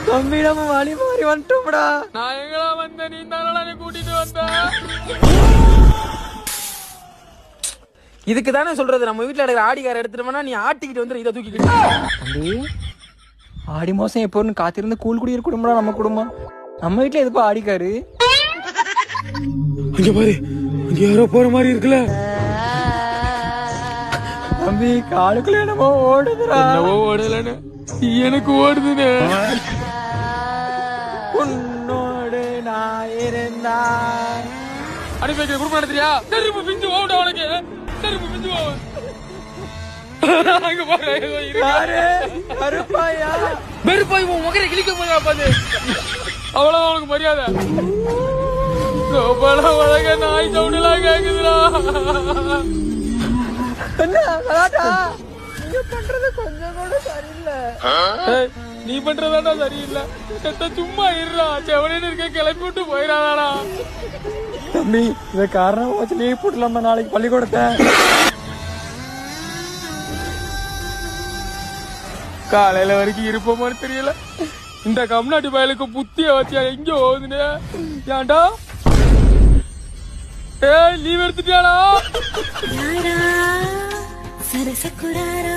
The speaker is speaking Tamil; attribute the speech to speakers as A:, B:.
A: தம்பி நம்ம வழி மாறி வந்துட்டோம்டா.
B: நான் எங்களா வந்த நீ தானே கூட்டிட்டு வந்த. இதுக்கு தானே சொல்றது நம்ம வீட்டுல இருக்கிற ஆடிக்கார எடுத்துட்டோம்னா நீ ஆட்டிக்கிட்டு வந்து இதை தூக்கிக்கிட்டு.
A: தம்பி ஆடி மாசம் எப்போன்னு காத்திருந்து கூழ் குடிக்கிற குடும்பம் நம்ம குடும்பம். நம்ம வீட்டுல எதுப்பா ஆடிக்காரு?
B: இங்க பாரு, இங்க யாரோ போற மாதிரி இருக்குல்ல.
A: தம்பி காலுக்குள்ள என்னமோ ஓடுதுடா.
B: என்னவோ ஓடலன்னு எனக்கு ஓடுதுன்னு.
A: உன்னோடு நான் இருந்தான்.
B: அனுப்பி வைக்கிற குடும்பம் நடத்துறியா? செருப்பு பிஞ்சு ஓட உனக்கு, செருப்பு பிஞ்சு ஓ. அங்க பாரு
A: கருப்பாயா
B: வெறுப்பாய் உன் முகரை கிழிக்க போதா பாது. அவ்வளவு அவனுக்கு மரியாதை. வழங்க நாய் சவுண்டெல்லாம் கேக்குதுடா.
A: நீங்க பண்றது கொஞ்சம் கூட சரியில்லை.
B: நீ பண்றதாடா சரியில்லை. சும்மா இருடா, செவனேன்னு இருக்க கிளப்பி விட்டு போயிடாதாடா.
A: தம்பி இத காரணம் வச்சு லீவ் போட்டுலாமா நாளைக்கு பள்ளிக்கூடத்தை?
B: காலையில வரைக்கும் இருப்போமான்னு தெரியல. இந்த கம்நாட்டி பயலுக்கு புத்திய வச்சியா எங்க ஓதுனே? ஏன்டா லீவ் எடுத்துட்டியாடா?
C: சரசக்குராரா